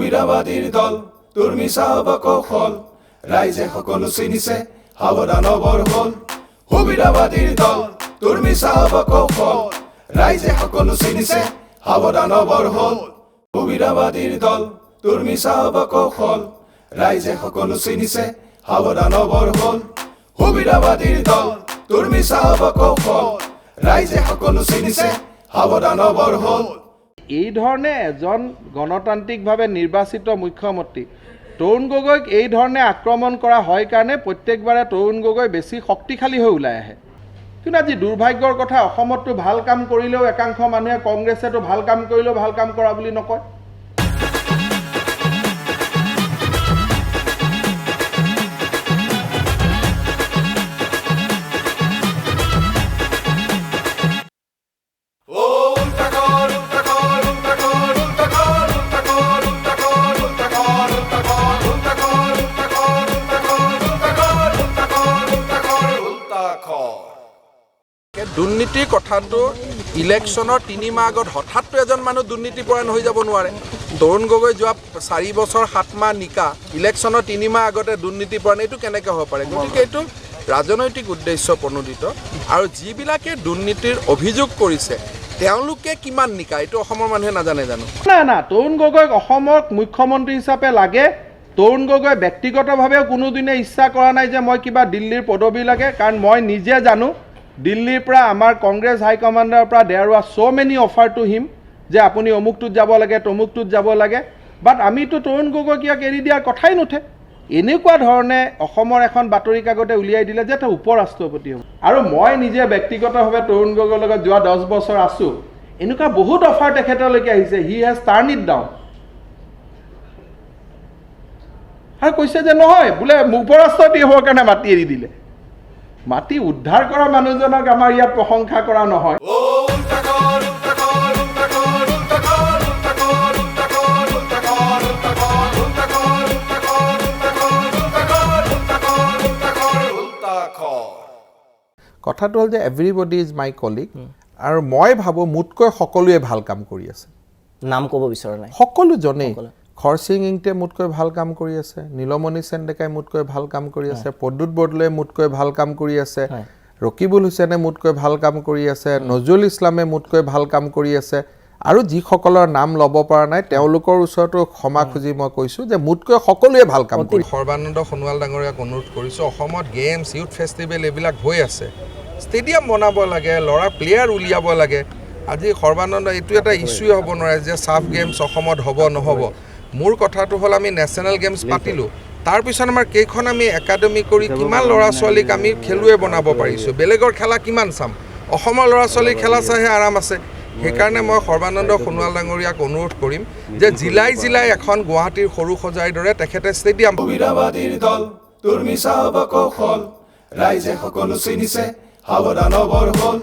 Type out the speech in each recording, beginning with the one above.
সুবিধাবাদীৰ দল তোৰ মিছা কৌশল ৰাইজে সকলো চিনিছে সাৱধানবৰ হ'ল সুবিধাবাদীৰ দল তোৰ মিছা কৌশল ৰাইজে সকলো চিনিছে সাৱধানবৰ হ'ল সুবিধাবাদীৰ দল তোৰ মিছা কৌশল ৰাইজে সকলো চিনিছে সাৱধানবৰ হ'ল সুবিধাবাদীৰ দল তোৰ মিছা কৌশল ৰাইজে সকলো চিনিছে সাৱধানবৰ হ'ল এই ধৰণে এজন গণতান্ত্ৰিকভাৱে নিৰ্বাচিত মুখ্যমন্ত্ৰী তৰুণ গগৈক এই ধৰণে আক্ৰমণ কৰা হয় কাৰণে প্ৰত্যেকবাৰে তৰুণ গগৈ বেছি শক্তিশালী হৈ ওলাই আহে কিন্তু আজি দুৰ্ভাগ্যৰ কথা অসমতো ভাল কাম কৰিলেও একাংশ মানুহে কংগ্ৰেছেতো ভাল কাম কৰিলেও ভাল কাম কৰা বুলি নকয় দুৰ্নীতিৰ কথাটো ইলেকশ্যনৰ 3 মাহ আগত হঠাৎ এজন মানুহ দুৰ্নীতিপৰায়ণ হৈ যাব নোৱাৰে তৰুণ গগৈ যোৱা 4 বছৰ 7 মাহ নিকা ইলেকশ্যনৰ 3 মাহ আগতে দুৰ্নীতিপৰায়ণ এইটো কেনেকৈ হ'ব পাৰে গতিকে এইটো ৰাজনৈতিক উদ্দেশ্য প্ৰণোদিত আৰু যিবিলাকে দুৰ্নীতিৰ অভিযোগ কৰিছে তেওঁলোকে কিমান নিকা এইটো অসমৰ মানুহে নাজানে জানো না তৰুণ গগৈক অসমৰ মুখ্যমন্ত্ৰী হিচাপে লাগে তৰুণ গগৈ ব্যক্তিগতভাৱেও কোনোদিনে ইচ্ছা কৰা নাই যে মই কিবা দিল্লীৰ পদবী লাগে কাৰণ মই নিজে জানো দিল্লীৰ পৰা আমাৰ কংগ্ৰেছ হাইকমাণ্ডৰ পৰা there was so many offer to him যে আপুনি অমুকটোত যাব লাগে তমুকটোত যাব লাগে বাট আমিতো তৰুণ গগৈক ইয়াক এৰি দিয়াৰ কথাই নুঠে এনেকুৱা ধৰণে অসমৰ এখন বাতৰি কাকতে উলিয়াই দিলে যে তেওঁ উপৰাষ্ট্ৰপতি হ'ব আৰু মই নিজে ব্যক্তিগতভাৱে তৰুণ গগৈৰ লগত যোৱা 10 বছৰ আছোঁ এনেকুৱা বহুত অফাৰ তেখেতলৈকে আহিছে he has turn it down আৰু কৈছে যে নহয় বোলে উপৰাষ্ট্ৰপতি হ'বৰ কাৰণে মাতি এৰি দিলে মাটি উদ্ধাৰ কৰা মানুহজনক আমাৰ ইয়াত প্ৰশংসা কৰা নহয় কথাটো হ'ল যে এভৰিবডি ইজ মাই কলিগ আৰু মই ভাবোঁ মোতকৈ সকলোৱে ভাল কাম কৰি আছে নাম ক'ব বিচৰা নাই সকলোজনেই খৰচিং ইংটে মোতকৈ ভাল কাম কৰি আছে নীলমণি চেণ্ডেকাই মোতকৈ ভাল কাম কৰি আছে পদ্মুত বৰদলৈয়ে মোতকৈ ভাল কাম কৰি আছে ৰকিবুল হুছেইনে মোতকৈ ভাল কাম কৰি আছে নজৰুল ইছলামে মোতকৈ ভাল কাম কৰি আছে আৰু যিসকলৰ নাম ল'ব পৰা নাই তেওঁলোকৰ ওচৰতো ক্ষমা খুজি মই কৈছোঁ যে মোতকৈ সকলোৱে ভাল কাম কৰি সৰ্বানন্দ সোণোৱাল ডাঙৰীয়াক অনুৰোধ কৰিছোঁ অসমত গেমছ ইউথ ফেষ্টিভেল এইবিলাক হৈ আছে ষ্টেডিয়াম বনাব লাগে ল'ৰা প্লেয়াৰ উলিয়াব লাগে আজি সৰ্বানন্দ এইটো এটা ইছ্যুৱে হ'ব নোৱাৰে যে চাফ গেমছ অসমত হ'ব নহ'ব মোৰ কথাটো হ'ল আমি নেশ্যনেল গেমছ পাতিলোঁ তাৰপিছত আমাৰ কেইখন আমি একাডেমি কৰি কিমান ল'ৰা ছোৱালীক আমি খেলুৱৈ বনাব পাৰিছোঁ বেলেগৰ খেলা কিমান চাম অসমৰ ল'ৰা ছোৱালীৰ খেলা চাইহে আৰাম আছে সেইকাৰণে মই সৰ্বানন্দ সোণোৱাল ডাঙৰীয়াক অনুৰোধ কৰিম যে জিলাই জিলাই এখন গুৱাহাটীৰ সৰু সজাইৰ দৰে তেখেতে ষ্টেডিয়াম সুবিধাবাদীৰ দল তোৰ মিছা কৌশল ৰাইজে সকলো চিনিছে সাৱধানবৰ হ'ল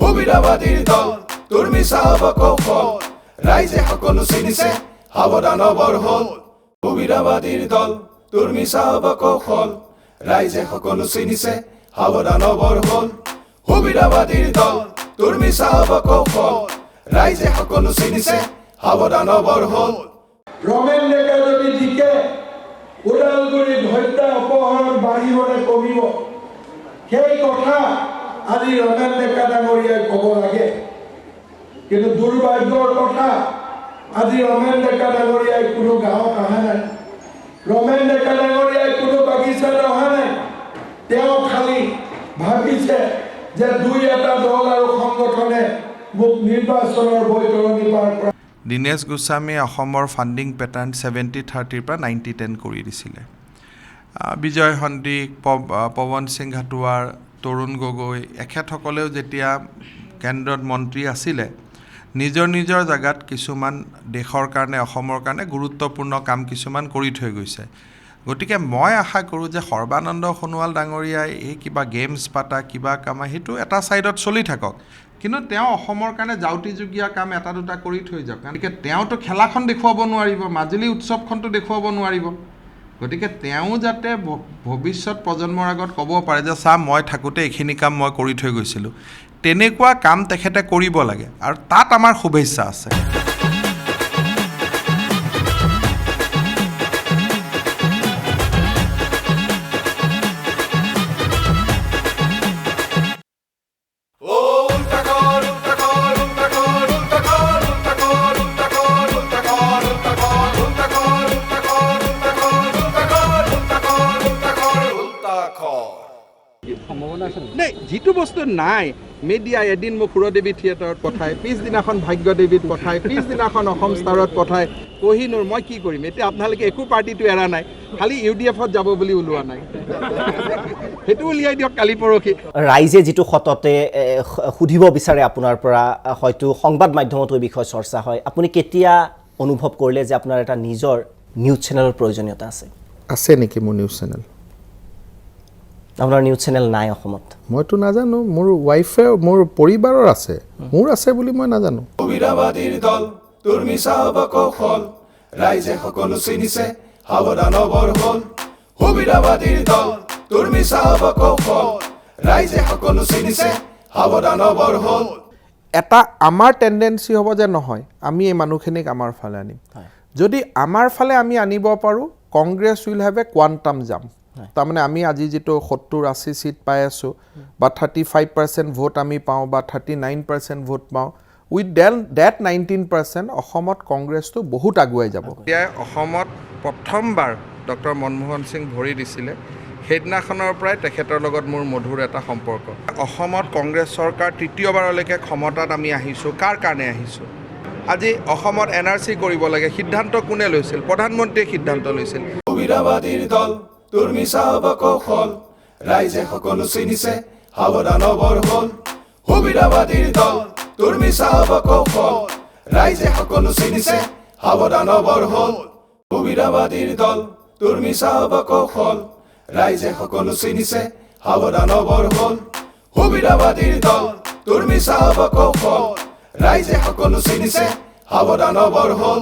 সুবিধাবাদীৰ দল তোৰ মিছা কৌশল ৰাইজে সকলো চিনিছে সাৱধানবৰ হ'ল সুবিধাবাদীৰ দল তোৰ মিছা কৌশল ৰাইজে সকলো চিনিছে সাৱধানবৰ হ'ল সুবিধাবাদীৰ দল তোৰ মিছা কৌশল ৰাইজে সকলো চিনিছে সাৱধানবৰ হ'ল ৰমেন ডেকা যদি জিকে ওদালগুৰিত হত্যা অপহৰণ বাঢ়িব নে কমিব সেই কথা আজি ৰমেন ডেকা ডাঙৰীয়াই ক'ব লাগে কিন্তু দুৰ্ভাগ্যৰ কথা আজি ৰমেন ডেকা ডাঙৰীয়াই কোনো গাঁৱত অহা নাই ৰমেন ডেকা ডাঙৰীয়াই কোনো বাগিচাত অহা নাই তেওঁ খালি ভাবিছে যে 2-এটা দল আৰু সংগঠনে মোক নিৰ্বাচনৰ বৈতৰণি পাৰ কৰা দীনেশ গোস্বামীয়ে অসমৰ ফাণ্ডিং পেটাৰ্ণ 70-30 পৰা 90-10 কৰি দিছিলে বিজয় সন্দিক পৱন সিং হাটোৱাৰ তৰুণ গগৈ এখেতসকলেও যেতিয়া কেন্দ্ৰত মন্ত্ৰী আছিলে নিজৰ নিজৰ জাগাত কিছুমান দেশৰ কাৰণে অসমৰ কাৰণে গুৰুত্বপূৰ্ণ কাম কিছুমান কৰি থৈ গৈছে গতিকে মই আশা কৰোঁ যে সৰ্বানন্দ সোণোৱাল ডাঙৰীয়াই এই কিবা গেমছ পাতা কিবা কাম সেইটো এটা ছাইডত চলি থাকক কিন্তু তেওঁ অসমৰ কাৰণে যাউতিযুগীয়া কাম এটা দুটা কৰি থৈ যাওক গতিকে তেওঁতো খেলাখন দেখুৱাব নোৱাৰিব মাজুলী উৎসৱখনটো দেখুৱাব নোৱাৰিব গতিকে তেওঁ যাতে ভৱিষ্যত প্ৰজন্মৰ আগত ক'ব পাৰে যে চা মই থাকোঁতে এইখিনি কাম মই কৰি থৈ গৈছিলোঁ তেনেকুৱা কাম তেখেতে কৰিব লাগে আৰু তাত আমাৰ শুভেচ্ছা আছে নাই যিটো বস্তু নাই মিডিয়াই এদিন মোক সুৰদেৱী থিয়েটাৰত পঠায়, পিছদিনাখন ভাগ্যদেৱীত পঠায়, পিছদিনাখন অসম ষ্টাৰত পঠায়, কহিনুৰ মই কি কৰিম এতিয়া আপোনালোকে একো পাৰ্টিটো এৰা নাই, খালি UDFত যাব বুলি ওলোৱা নাই সেইটো উলিয়াই দিয়ক কালি পৰহি। ৰাইজে যিটো সততে সুধিব বিচাৰে আপোনাৰ পৰা, হয়তো সংবাদ মাধ্যমতো এই বিষয়ে চৰ্চা হয়, আপুনি কেতিয়া অনুভৱ কৰিলে যে আপোনাৰ এটা নিজৰ নিউজ চেনেলৰ প্ৰয়োজনীয়তা আছে? আছে নেকি মোৰ নিউজ চেনেল? আপোনাৰ নিউজ চেনেল নাই অসমত? মইতো নাজানো, মোৰ ৱাইফে মোৰ পৰিবাৰৰ আছে, মোৰ আছে বুলি মই নাজানো। সুবিধাবাদীৰ দল তোৰ মিছা হব কৌশল, ৰাইজে সকলো চিনিছে সাৱধান বৰ হল। সুবিধাবাদীৰ দল তোৰ মিছা হব কৌশল, ৰাইজে সকলো চিনিছে সাৱধান বৰ হল। এটা আমাৰ টেণ্ডেঞ্চি হ'ব যে নহয় আমি এই মানুহখিনিক আমাৰ ফালে আনিম। যদি আমাৰ ফালে আমি আনিব পাৰোঁ, Congress will have a quantum jump. তাৰমানে আমি আজি যিটো 70-80 চিট পাই আছোঁ বা 35% ভোট আমি পাওঁ বা 39% ভোট পাওঁ, উইথ ডেট 19% অসমত কংগ্ৰেছটো বহুত আগুৱাই যাব। এতিয়াই অসমত প্ৰথমবাৰ ডক্টৰ মনমোহন সিং ভৰি দিছিলে, সেইদিনাখনৰ পৰাই তেখেতৰ লগত মোৰ মধুৰ এটা সম্পৰ্ক। অসমত কংগ্ৰেছ চৰকাৰ তৃতীয়বাৰলৈকে ক্ষমতাত আমি আহিছোঁ, কাৰ কাৰণে আহিছোঁ? আজি অসমত NRC কৰিব লাগে, সিদ্ধান্ত কোনে লৈছিল? প্ৰধানমন্ত্ৰীয়ে সিদ্ধান্ত লৈছিল। সুবিধাবাদীৰ দল তোৰ মিছা হব কৌশল, ৰাইজে সকলো চিনিছে সাৱধান বৰ হল। সুবিধাবাদীৰ দল তোৰ মিছা হব কৌশল, ৰাইজে সকলো চিনিছে সাৱধান বৰ হল। সুবিধাবাদীৰ দল তোৰ মিছা হব কৌশল, ৰাইজে সকলো চিনিছে সাৱধান বৰ হল। সুবিধাবাদীৰ দল তোৰ মিছা হব কৌশল, ৰাইজে সকলো চিনিছে সাৱধান বৰ হল।